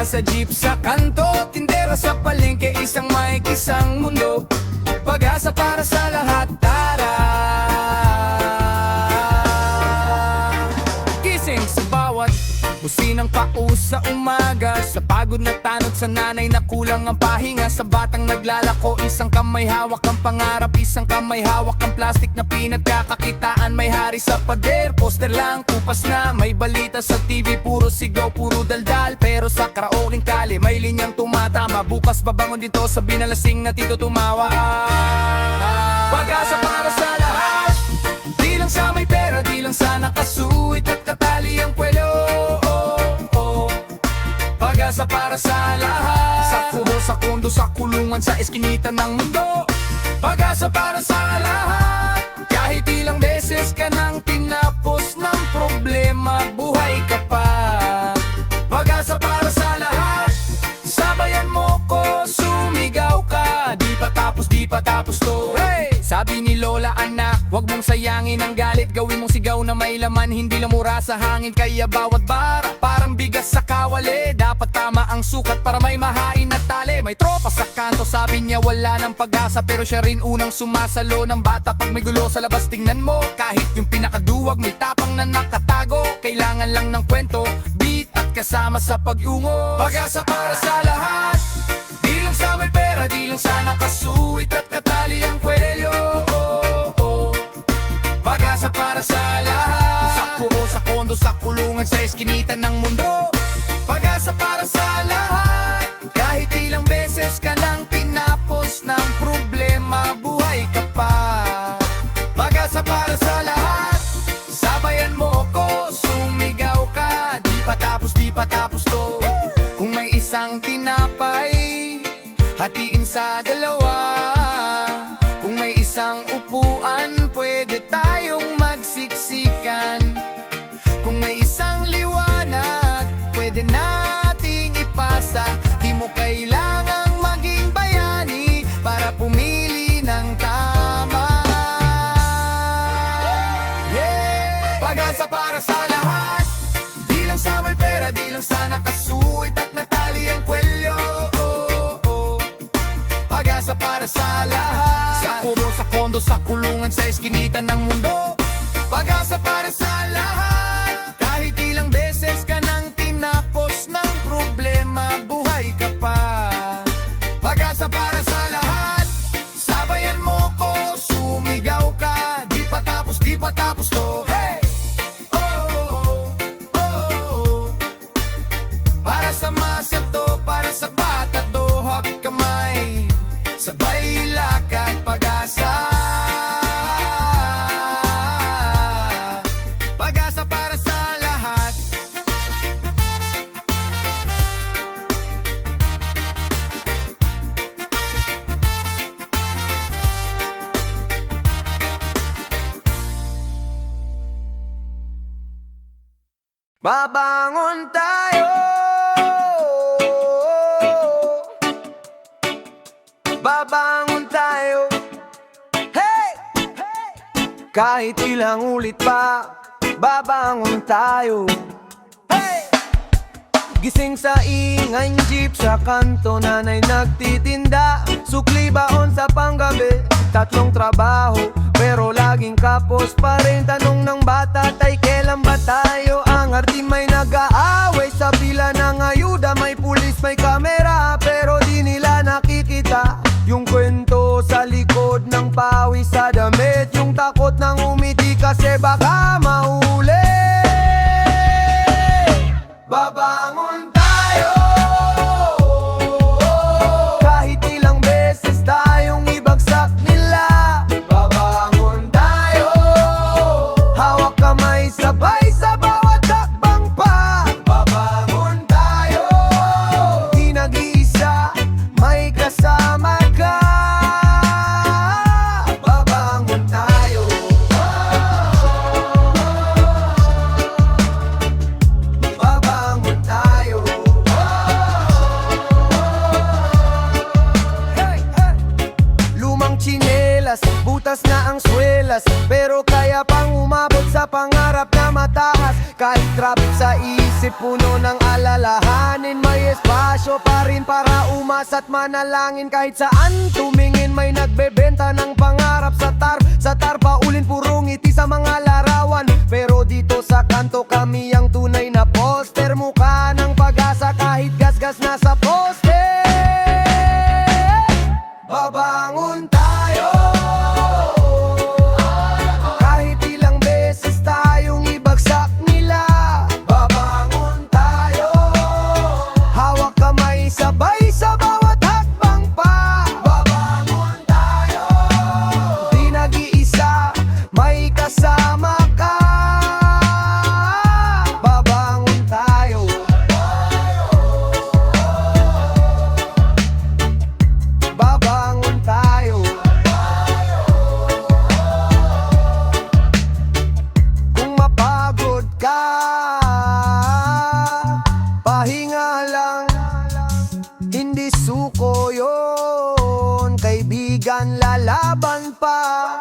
nasa jeep sa kanto, tindera sa palengke, isang mic, isang mundo. Pag-asa para sa lahat, tara. Gising sa bawat businang paus sa umaga, sa pagod na tanod sa nanay na kulang ang pahinga, sa batang naglalako, isang kamay hawak ang pangarap, isang kamay hawak ang plastic na pinagkakakitaan. May hari sa pader, poster lang, kupas na, may balita sa TV, puro sigaw, puro daldal. Pero sa karaoking kali, may linyang tumatama. Bukas babangon dito, sabi na lasing na tito tumawa. Pag-asa para sa lahat, di lang sa may pera, di lang sa nakasuit at katali ang kwelo. Pag-asa para sa lahat, sa kubo, sa kondo, sa kulungan, sa eskinita ng mundo. Pag-asa para sa lahat, kahit ilang beses ka nang tinapos ng problema, buhay ka pa. Pag-asa para sa lahat, sabayan mo ko, sumigaw ka. Di pa tapos to, hey! Sabi ni Lola, anak, wag mong sayangin ang galit. Gawin mong sigaw na may laman, hindi lang mura sa hangin. Kaya bawat bara, parang bigas sa kawali. Dapat tama ang sukat para may mahain na tali. May tropa sa kanto, sabi niya wala ng pag-asa, pero siya rin unang sumasalo ng bata. Pag may gulo sa labas, tingnan mo, kahit yung pinakaduwag, may tapang na nakatago. Kailangan lang ng kwento, beat at kasama sa pag-ungo. Pag-asa para sa lahat, di lang sa may pera, di lang sa nakasuit at katali ang kwelyo. Pag-asa para sa lahat, sa kubo, sa kondo, sa kulungan, sa eskinita ng mundo. Pag-asa para sa lahat, kahit ilang beses ka nang tinapos ng problema, buhay ka pa. Pag-asa para sa lahat, sabayan mo ko, sumigaw ka. Di pa tapos to. Kung may isang tinapay, hatiin sa dalawa. Kung may isang upuan, pwede tayong magsiksikan. Kung may isang liwanag, pwede nating ipasa. Di mo kailangang maging bayani para pumili ng tama. Yeah! Pag-asa para sa lahat, di lang sa may pera, di lang sa nakasuit at natali ang kwelyo. Pag-asa para sa lahat, sa kubo, sa kondo, sa kulungan, sa eskinita ng mundo. Pag-asa para sa lahat, kahit ilang beses ka nang tinapos ng problema, buhay ka pa. Pag-asa para sa lahat, sabayan mo ko, sumigaw ka. Di pa tapos to, hey! Oh, oh, oh, oh. Para sa masyado, para sa bata, dohak kamay, sabay lakad, pag-asa. Pag-asa para sa lahat. Babangon tayo, babangon tayo, hey! Kahit ilang ulit pa, babangon tayo, hey! Gising sa ingay jeep sa kanto, nanay nagtitinda, sukli baon sa panggabi, tatlong trabaho, pero laging kapos pa rin. Tanong ng bata, tay kailan ba tayo angat? Di may nag-aaway sa pila ng ayuda, may pulis, may kamera, pero di nila nakikita yung kwento sa likod ng pawis sa damit. Yung takot ng umiti kasi baka mahuli. Babangon tayo, kahit ilang beses tayong ibagsak nila. Babangon tayo, hawak kamay sabay sa bawat takbang pa. Babangon tayo, di nag-iisa, may kasama ka. Babangon tayo. Kaltrap sa isip, puno ng alalahanin. May espasyo pa rin para umasa't manalangin. Kahit saan tumingin may nagbebenta ng pangarap sa tarp. Sa tarpa ulin puro ngiti sa mga larawan. Pero dito sa kanto kami ang tunay na poster. Mukha ng pag-asa kahit gasgas na sa poster. Babangon tayo, kahit ilang beses tayong ibagsak nila. Babangon tayo, hawak kamay sabay sa bawat hakbang pa. Babangon tayo, di nag-iisa, may kasama ka. Babangon tayo, babangon tayo. Kung mapagod ka, pahinga lang, hindi suko yun. Kaibigan, lalaban pa.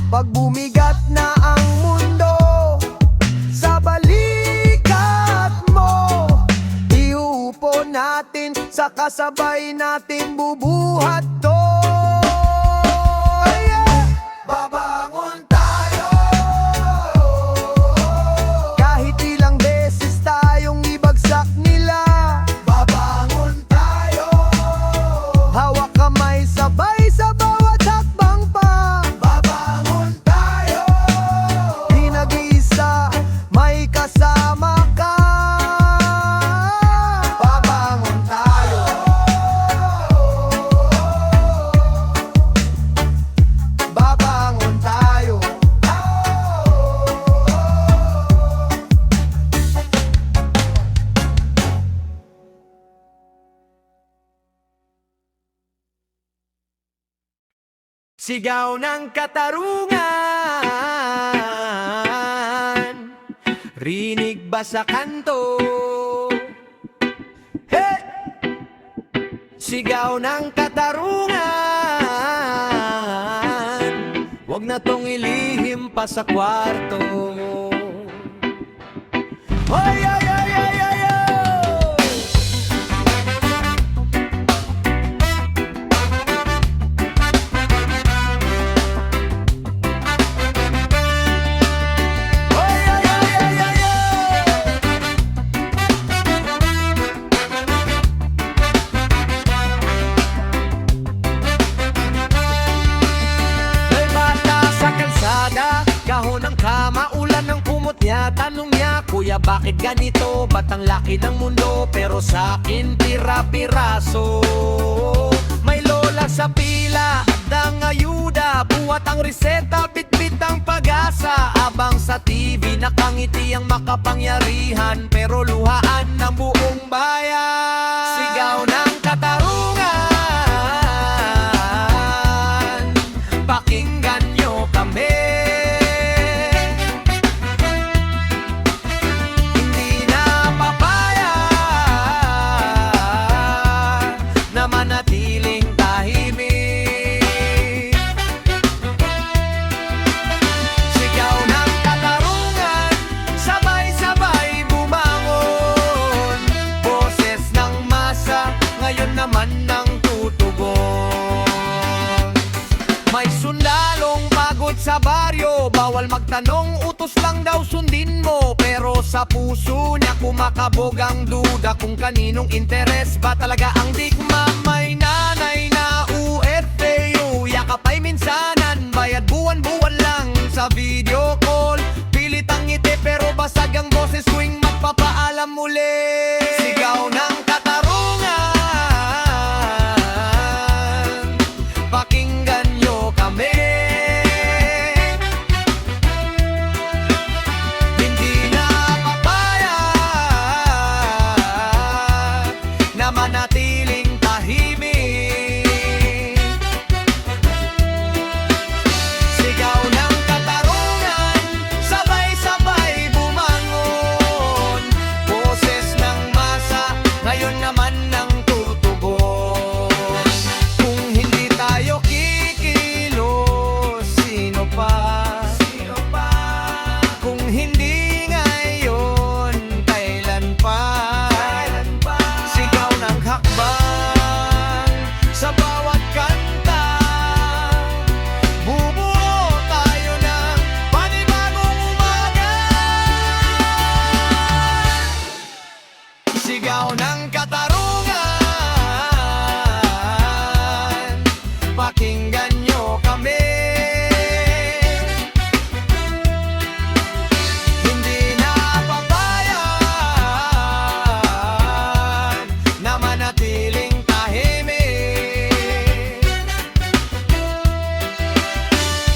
Pag bumigat na ang mundo sa balikat mo, iuupo natin, sa kasabay natin bubuhat to. Babangon tayo, kahit ilang beses tayong ibagsak nila. Babangon tayo, hawak kamay sabay sa bawat hakbang pa. Babangon tayo, di nag-iisa, may kasama ka. Babangon tayo, babangon tayo. Sigaw ng katarungan, rinig ba sa kanto? Hey! Sigaw ng katarungan, wag na tong ilihim pa sa kwarto. Hoy, ay, ay, ay, ay, ay! Hoy, ay, ay, ay, ay, ay! May bata sa kalsada, kahon ng kama, ulan ng kumot niya. Tanong niya, kuya bakit ganito? Ba't ang laki ng mundo pero sa akin pira-piraso? May lola sa pila, dang ayuda, buhat ang reseta, bit-bit ang pag-asa. Abang sa TV, nakangiti ang makapangyarihan, pero luhaan ng buong bayan. Sigaw ng katarungan, pakinggan nyo kami. Hindi na papayag na manatiling tahimik. Sigaw ng katarungan, sabay-sabay bumangon. Boses ng masa, ngayon naman ang tutugon. May sundalong pagod sa baryo, bawal magtanong, utos lang daw sundin mo. Pero sa puso niya kumakabog ang duda kung kaninong interes ba talaga ang digma. May nanay na UFO, yakap ay minsanan, bayad buwan-buwan lang sa video call. Pilit ang ngiti pero basag ang boses tuwing magpapaalam muli. Sigaw ng katarungan, pakinggan nyo kami. Hindi na papayag na manatiling tahimik. Sigaw ng katarungan, pakinggan nyo kami. Hindi na pabayaan na manatiling tahimik.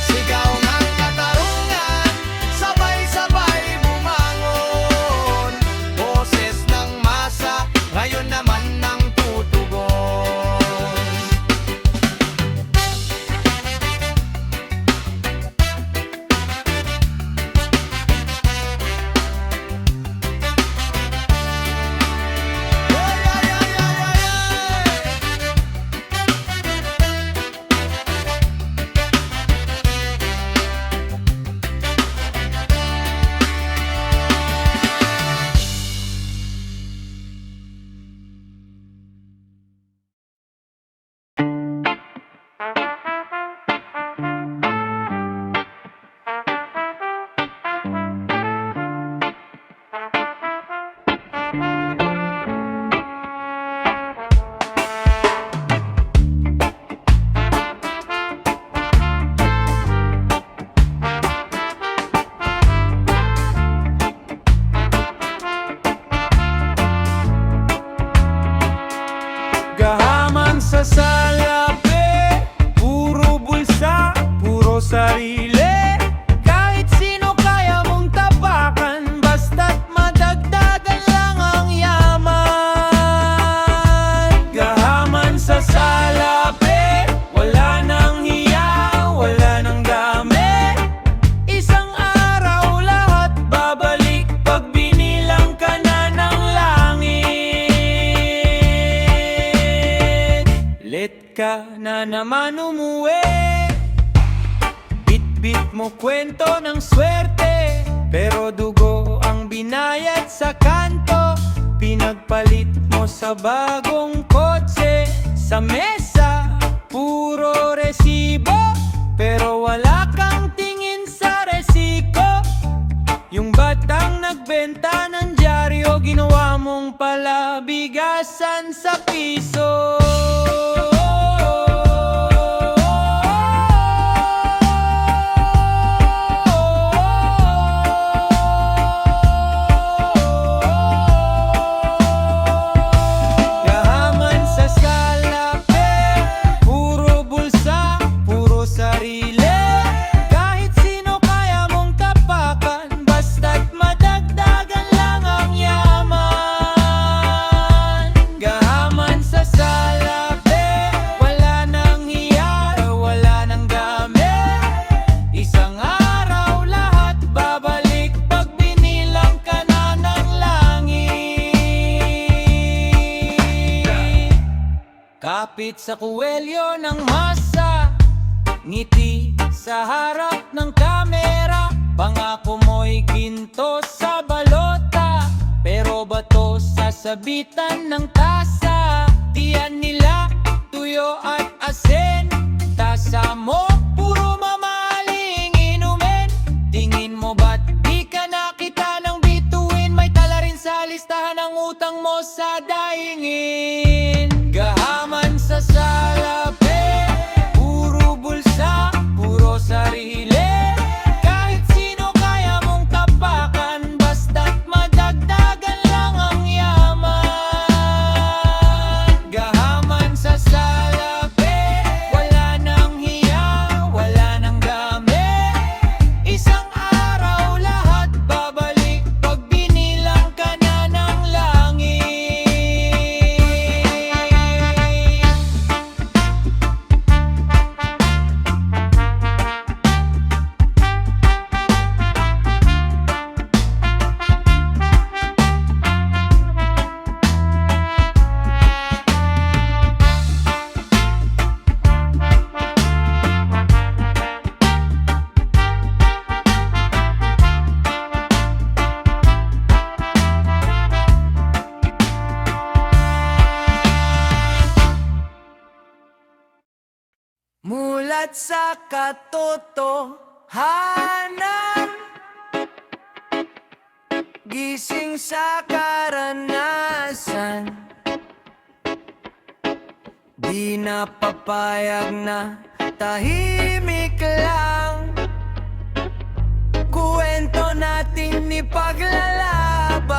Sigaw ng katarungan, sabay-sabay bumangon. Boses ng masa, ngayon naman ang tutugon. Ay, ay, ay, ay, ay, ay. Gahaman sa salapi, puro bulsa, puro sarili. Kahit sino kaya mong tapakan, basta't madagdagan lang ang yaman. Gahaman sa salapi, wala nang hiya, wala nang dami. Isang araw lahat babalik pag binilang ka na ng langit. Let ka na naman umuwi, bit-bit mo kwento ng swerte, pero dugo ang binayad sa kanto. Pinagpalit mo sa bagong kotse, sa mesa puro resibo, pero wala kang tingin sa resiko. Yung batang nagbenta ng dyaryo, ginawa mong palabigasan sa piso. Gahaman sa salapi, puro bulsa, puro sarili. Kahit sino kaya mong tapakan, basta't madagdagan lang ang yaman. Gahaman sa salapi, wala nang hiya, wala nang dami. Isang araw lahat babalik pag binilang ka na ng langit. Kapit sa kuwelyo ng masa, ngiti sa harap ng kamera. Pangako mo'y ginto sa balota, pero bato sa sabitan ng tasa. Tiyan nila tuyo at asin, tasa mo puro mamahaling inumin. Tingin mo ba't di ka nakita ng bituin? May tala rin sa listahan ng utang mo sa daingin. Gahaman sa salapi, puro bulsa, puro sarili. Kahit sino kaya mong tapakan, basta't madagdagan lang ang yaman. Gahaman sa salapi, wala nang hiya, wala nang dami. Isang araw lahat babalik pag binilang ka na ng langit. Mulat sa katotohanan, gising sa karanasan. Di na papayag na tahimik lang. Kuwento natin ni paglalaban.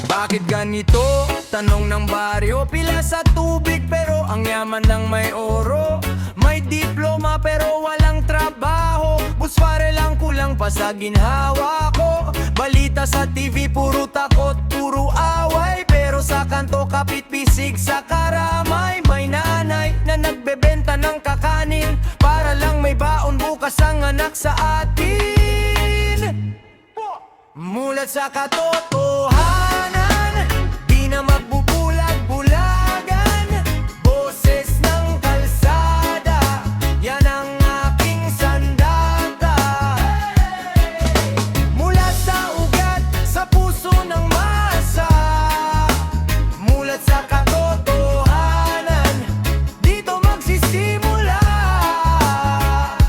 Bakit ganito? Tanong ng baryo. Pila sa tubig pero ang yaman ng may oro. May diploma pero walang trabaho. Busware lang kulang pa sa ginhawa ko. Balita sa TV puro takot, puro away. Pero sa kanto kapit pisig sa karamay. May nanay na nagbebenta ng kakanin para lang may baon bukas ang anak sa atin. Mulat sa katotohanan, di na magbubulag-bulagan. Boses ng kalsada, yan ang aking sandata. Mula sa ugat, sa puso ng masa. Mulat sa katotohanan, dito magsisimula.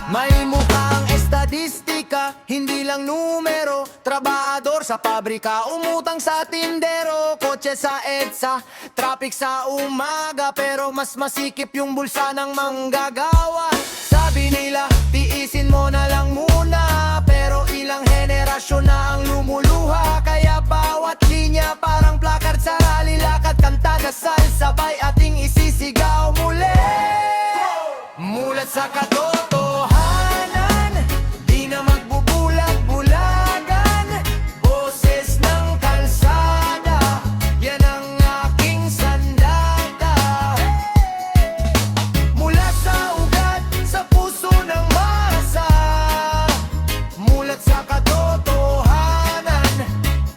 May mukhang estadistika, hindi lang numero. Trabahador sa pabrika, umutang sa tindero. Kotse sa EDSA, traffic sa umaga. Pero mas masikip yung bulsa ng manggagawa. Sabi nila, tiisin mo na lang muna. Pero ilang henerasyon na ang lumuluha. Kaya bawat linya parang placard sa rally. Lakad, kanta, dasal, sabay ating isisigaw muli. Mulat sa katotohanan, di na magbubulag-bulagan. Boses ng kalsada, yan ang aking sandata. Mula sa ugat, sa puso ng masa. Mulat sa katotohanan,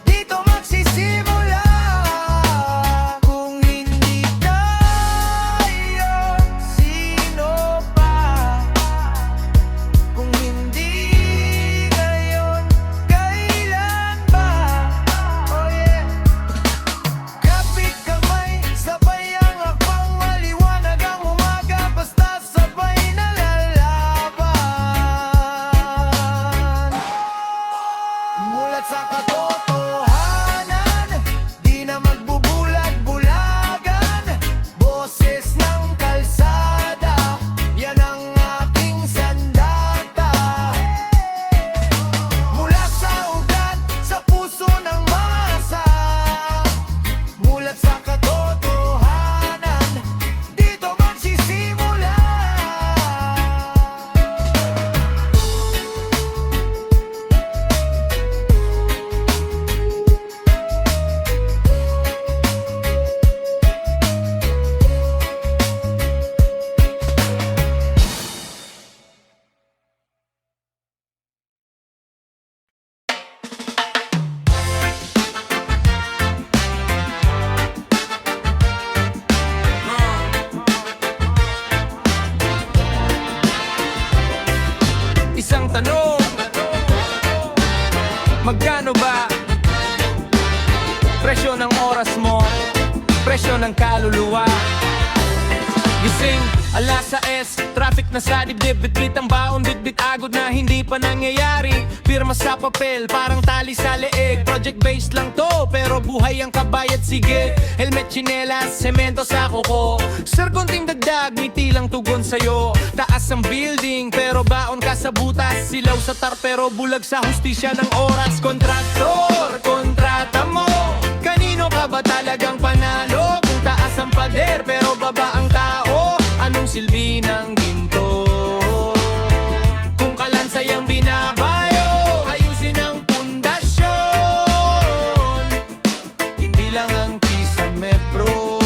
dito magsisimula. Kung hindi tayo, sino pa? Kung hindi ngayon, kailan ba? Oh yeah. Kapit kamay, sabay ang akbang. Maliwanag ang umaga, basta sabay na lalaban. Mulat sa katotohanan, di na magbubulag-bulagan. Boses ng kalsada, yan ang aking sandata. Mula sa ugat, sa puso ng masa. Mulat sa katotohanan, dito magsisimula. Isang tanong, magkano ba presyo ng oras mo, presyo ng kaluluwa? Gising, alas 6, traffic na sa dibdib. Bitbit ang baon, bitbit agod na hindi pa nangyayari. Pirma sa papel, parang tali sa leeg. Project-based lang to, pero buhay ang kabayad, sige. Helmet, tsinelas, semento sa kuko. Sir, konting dagdag, ngiti lang tugon sa'yo. Taas ang building, pero baon ka sa butas. Silaw sa tar, pero bulag sa hustisya ng oras. Kontraktor, kontrata mo. Kanino ka ba talagang panalo? Kung taas ang pader, pero baba ang tao. Anong silbi ng ginto? Kung kalansay ang binabayo, ayusin ang pundasyon. Hindi lang ang kisame, bro.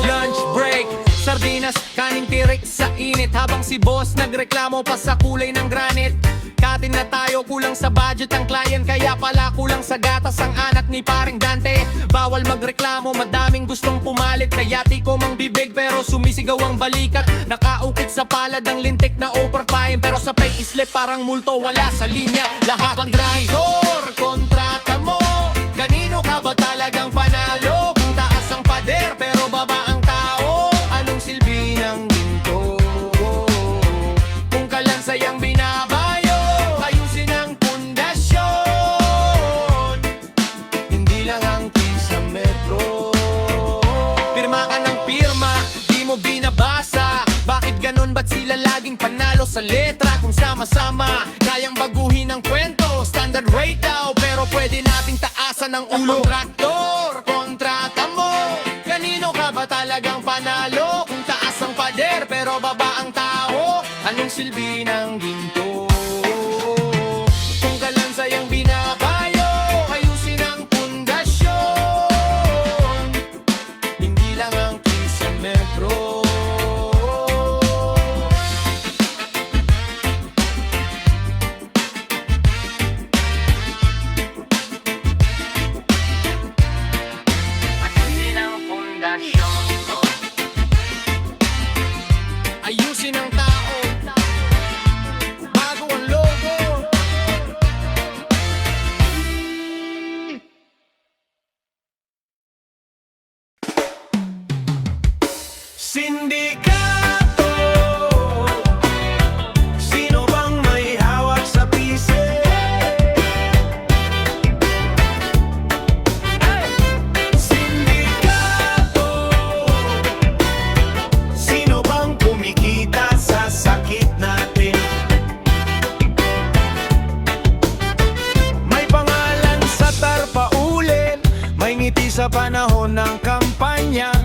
Lunch break, sardinas, kaning tirik sa init. Habang si boss nagreklamo pa sa kulay ng granite. Katin na tayo, kulang sa budget ang client. Kaya pala kulang sa gatas ang anak ni paring Dante. Bawal magreklamo, madaming gustong pumalit. Kaya tiko mang bibig pero sumisigaw ang balikat. Nakaukit sa palad ang lintik na overtime. Pero sa pay slip parang multo, wala sa linya. Lahat ang driver, kontrata mo. Kanino ka ba talagang panalo? Kung taas ang pader pero baba ang tao. Anong silbi ng ginto? Kung kalansay ang binabayo, sa letra kung sama-sama kayang baguhin ang kwento. Standard rate daw pero pwede nating taasan ang ulo. Kontraktor, kontrata mo, kanino ka ba talagang panalo? Kung taas ang pader pero baba ang tao, anong silbi ng ginto? Kung kalansay ang binabayo, ayusin ang pundasyon, hindi lang ang kisimetro. Ayusin ang pundasyon, ayusin ang tao, bago ang logo. Sindikato, sino bang may hawak sa pise? Sindikato, sino bang kumikita sa sakit natin? May pangalan sa tarpaulin, may ngiti sa panahon ng kampanya.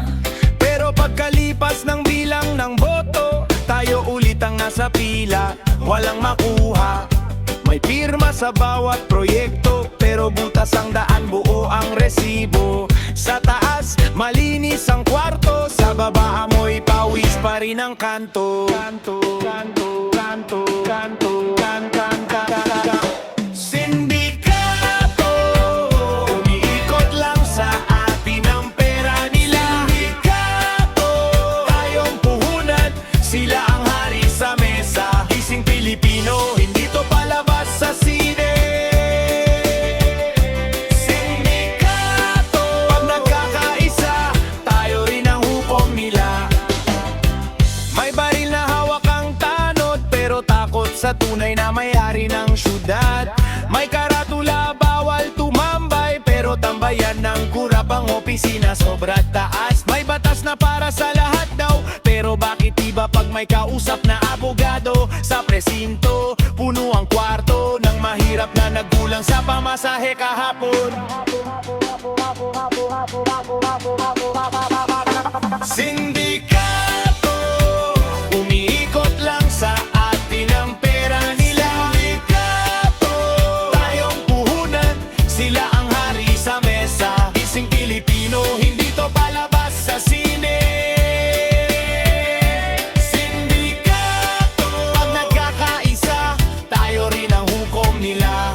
Pero pagkalipas ng bilang ng boto, tayo ulit ang nasa pila, walang makuha. May pirma sa bawat proyekto, pero butas ang daan, buo ang resibo. Sa taas, malinis ang kwarto, sa baba amoy pawis pa rin ang kanto. Kanto, kanto, kanto, kanto, kanto, kanto. Sindikato, umiikot lang sa atin ang pera nila. Sindikato, tayong puhunan, sila ang hari sa mesa. Gising Pilipino, hindi to palabas sa sine. Sindikato, pag nagkakaisa, tayo rin ang hukom nila. May baril na hawak ang tanod, pero takot sa tunay na may-ari ng syudad. May karatula, bawal tumambay, pero tambayan ng kurap ang opisina, sobrang taas. May batas na para sa lahat daw, pero bakit iba pag may kausap na abogado? Sa presinto, puno ang kwarto ng mahirap na nagkulang sa pamasahe kahapon. Sindikato, umiikot lang sa atin ang pera nila. Sindikato, tayong puhunan, sila ang hari sa mesa. Ising Pilipino, hindi to palabas sa sine. Sindikato, pag nagkakaisa, tayo rin ang hukom nila.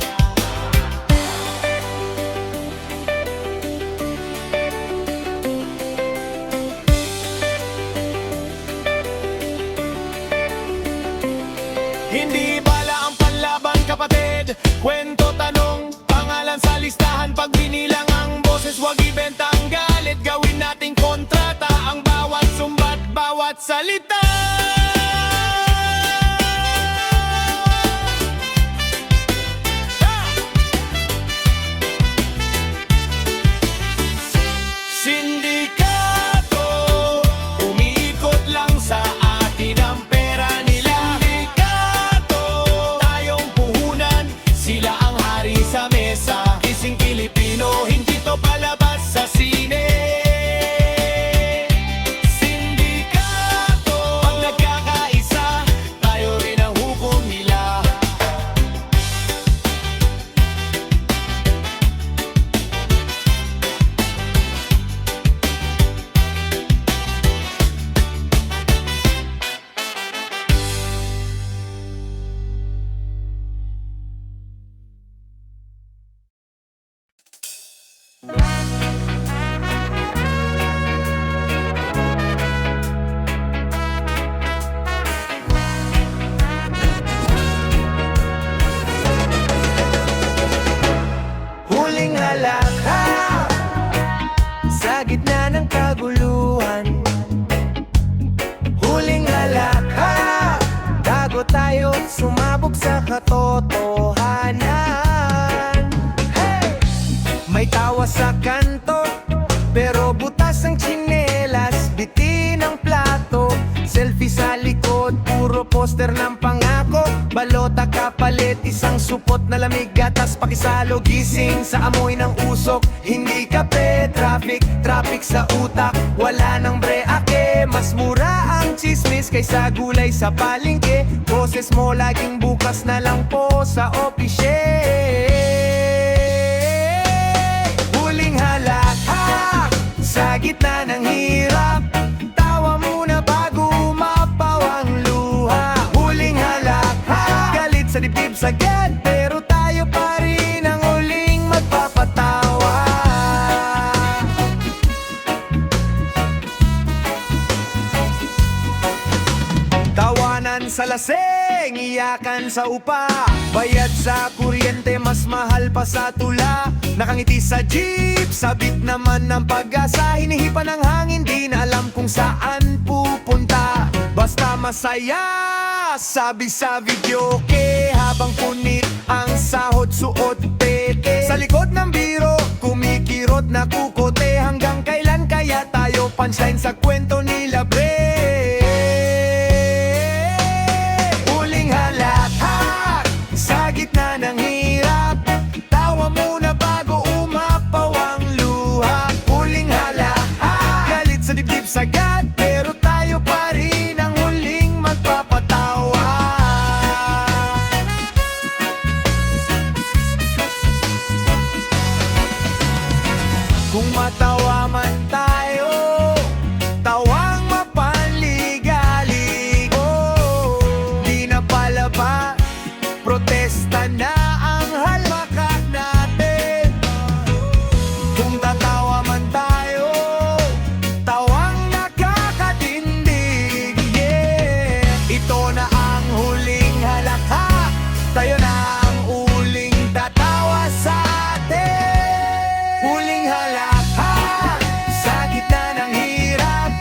Hindi bala ang panlaban, kapatid. Kwento, tanong, pangalan sa listahan. Pag binilang ang boses, wag ibenta ang galit. Gawin nating kontrata ang bawat sumbat, bawat salita. Sindikato, umiikot lang sa atin ang pera nila. Sindikato, tayong puhunan, sila ang hari sa mesa. Gising Pilipino, hindi to palabas sa sine. Sindikato, pag nagkakaisa, tayo rin ang hukom nila. Huling halakha sa gitna ng kaguluhan. Huling halakha, tago tayo, sumabog sa katotohanan. Hey! May tawa sa kanto, pero butas ang tsinelas, bitin ang plato. Selfie sa likod, puro poster ng pangalan. Balota kapalit, isang supot na lamig, gatas pakisalo, gising sa amoy ng usok. Hindi kape, traffic sa utak, wala nang breake. Mas mura ang chismis kaysa gulay sa palengke. Boses mo laging bukas na lang po sa opisye. Huling halakak sa gitna ng hirap, tawa muna bago umapaw ang luha. Huling halakak, galit sa dibdib sagad, pero tayo pa rin ang huling magpapatawa. Tawanan sa laseng, iyakan sa upa, bayad sa kuryente, mas mahal pa sa tula. Nakangiti sa jeep, sabit naman ng pag-asa, hinihipan ng hangin, di na alam kung saan pupunta. Basta masaya, sabi sa videoke, habang punit ang sahod, suot peke. Sa likod ng biro, kumikirot na kukote, hanggang kailan kaya tayo punchline sa kwento nila bre? Huling halakhak sa gitna ng hirap, tawa muna bago umapaw ang luha. Huling halakhak, galit sa dibdib sagad, pero tayo pa rin ang huling magpapatawa. Kung matawa man tayo, tawang mapanligalig. Oh, di na palaba, protesta na ang halakhak natin. Kung tatawa man tayo, tawang nakakatindig. Yeah, ito na ang huling halakhak, tayo na ang uling tatawa sa atin. Huling halakhak sa gitna ng hirap,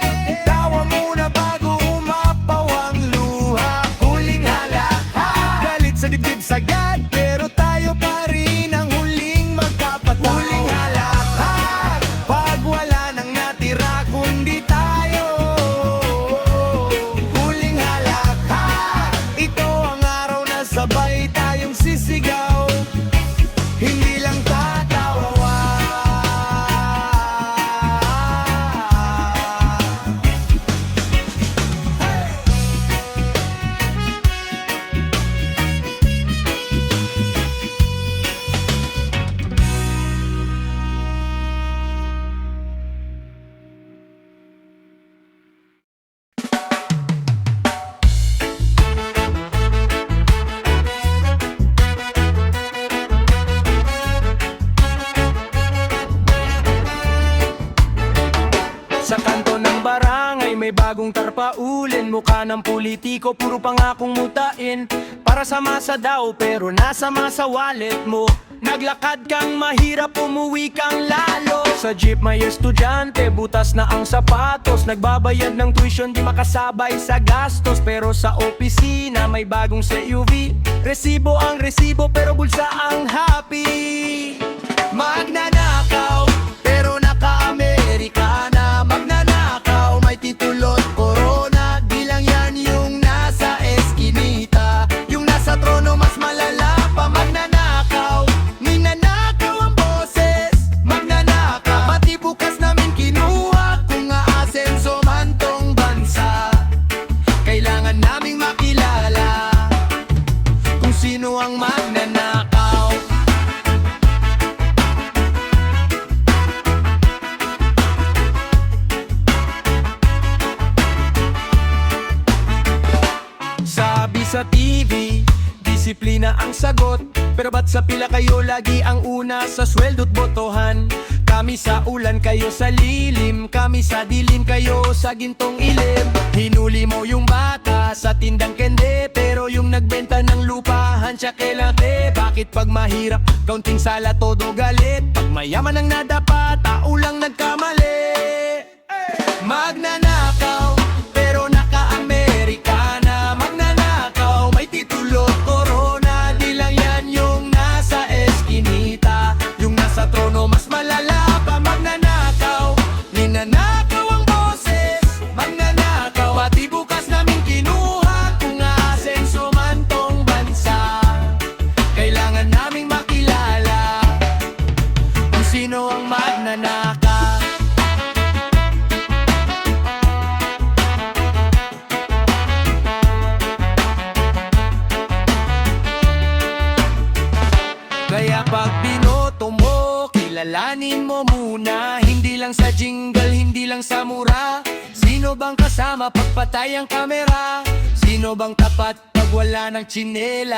tawa muna bago umapaw ang luha. Huling halakhak, galit sa dibdib sagad, pero tayo pa rin ang huling magkapatawa. Huling halakhak, pag wala nang natira kundi tayo. Huling halakhak, ito ang araw na sabay tayong sisigaw, hindi lang tatawa. Sa kanto ng barangay may bagong tarpaulin, mukha ng politiko, puro pangakong mutain. Para sa masa daw pero nasa masa wallet mo. Naglakad kang mahirap, umuwi kang lalo. Sa jeep may estudyante, butas na ang sapatos. Nagbabayad ng tuition, di makasabay sa gastos. Pero sa opisina may bagong SUV, resibo ang resibo pero bulsa ang happy. Magnanakaw pero naka-Amerikana, magnanakaw may titulot corona. Di lang yan yung nasa eskinita, yung nasa trono mas malala pa. Magnanakaw, ninanakaw ang boses. Magnanakaw, pati bukas namin kinuha, kung aasenso man tong bansa. Kailangan naming makilala kung sino ang magnanakaw. Sabi sa TV, disiplina ang sagot, pero ba't sa pila kayo lagi ang una sa sweldo't botohan? Kami sa ulan, kayo sa lilim, kami sa dilim, kayo sa gintong ilim. Hinuli mo yung bata sa tindang kende, pero yung nagbenta ng lupa hansya kelate. Bakit pag mahirap, kaunting sala todo galit? Pag mayaman ang nadapa, tao lang nagkamali. Magnanakaw pero naka-Amerikana, magnanakaw may titulo corona. Di lang yan yung nasa eskinita, yung nasa trono mas malala pa. Magnanakaw, ninanakaw ang boses. Magnanakaw, pati bukas namin kinuha, kung aasenso man tong bansa. Kaya pag binoto mo, kilalanin mo muna. Hindi lang sa jingle, hindi lang sa mura. Sino bang kasama pag patay ang kamera? Sino bang tapat pag wala ng tsinelas?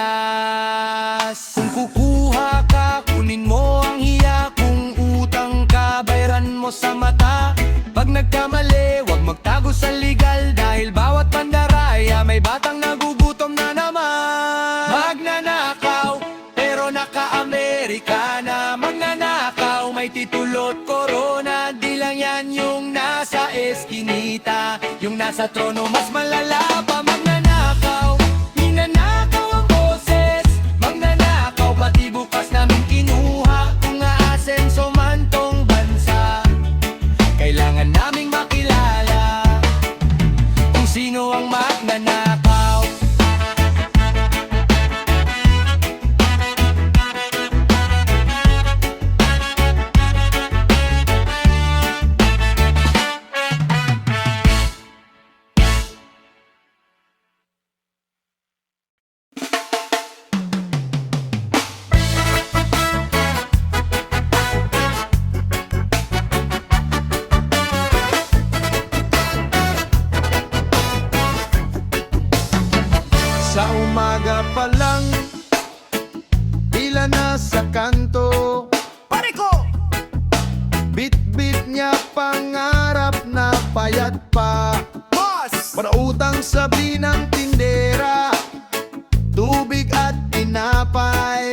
Kung kukuha ka, kunin mo ang hiya. Kung utang ka, bayaran mo sa mata. Pag nagkamali, huwag magtago sa legal. Dahil bawat pandaraya, may batang nagugutom na naman. Magnanakaw, pero naka-Amerikana. Magnanakaw, may titulot corona. Di lang yan yung nasa eskinita. Yung nasa trono, mas malala pa. Magnanakaw, ninanakaw ang boses. Magnanakaw, pati bukas namin kinuha. Kung aasenso man tong bansa, kailangan naming makilala kung sino ang magnanakaw. Sa umaga pa lang, tila na sa kanto. Pare ko! Bit-bit niya pangarap na payat pa. Boss! Parautang sabi ng tindera, tubig at tinapay.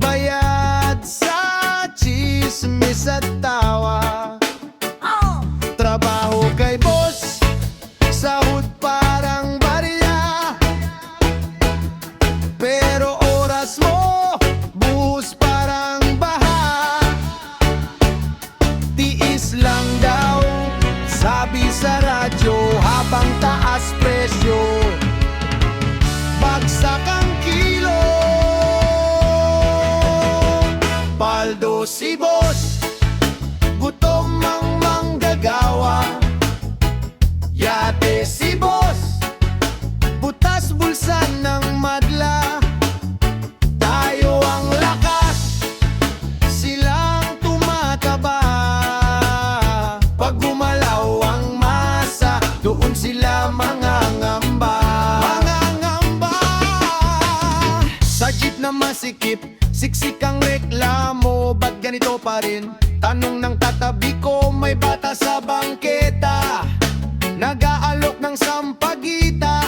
Bayad sa chismis at tawa. Trabaho kay boss, sahod parang barya. Pero oras mo, buhos parang baha. Tiis lang daw, sabi sa radyo. Habang taas presyo, bagsak ang kilo. Paldo si boss, gutom ang manggagawa. Yate si boss, butas bulsa ng madla. Tayo ang lakas, silang tumataba. Pag gumalaw ang masa, doon sila mangangamba. Mangangamba. Sa jeep na masikip, siksik ang reklamo. Ba't ganito pa rin? Tanong ng tatabi ko, may bata sa bangketa. Nag-aalok ng sampagita.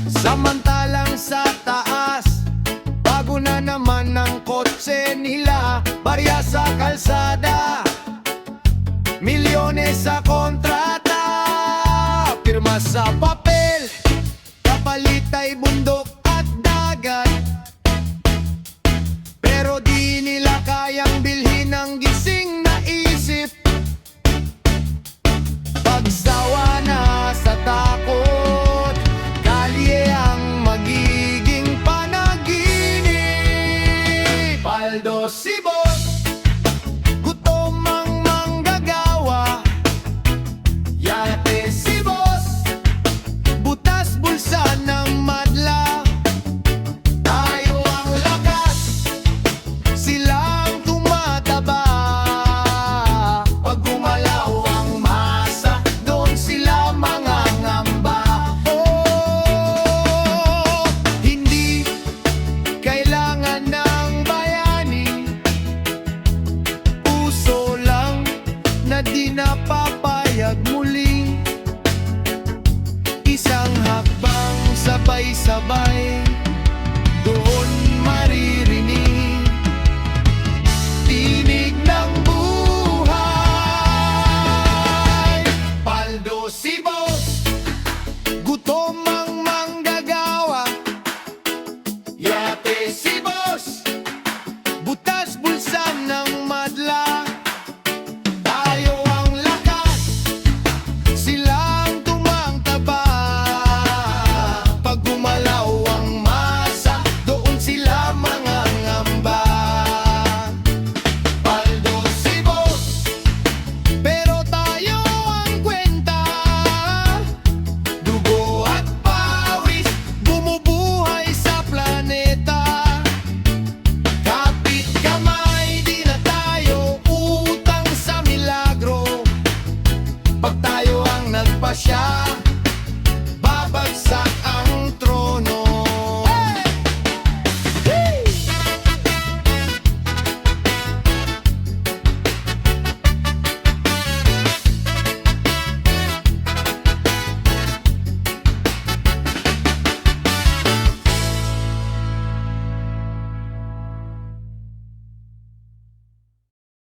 Samantalang sa taas, bago na naman ang kotse nila. Barya sa kalsada, milyones sa kontrata. Pirma sa papel, kapalit ay bundok at dagat. Pero di nila kayang bilhin ang gising na isip. Pagsawa na sa takot, kalye ang magiging panaginip. Paldo si boss, gutom ang manggagawa. Yate si boss, butas bulsa ng madla. Tayo ang lakas, silang tumataba. Pag gumalaw ang masa, doon sila mangangamba. Oh, hindi kailangan ng bayani nagpasya, babagsak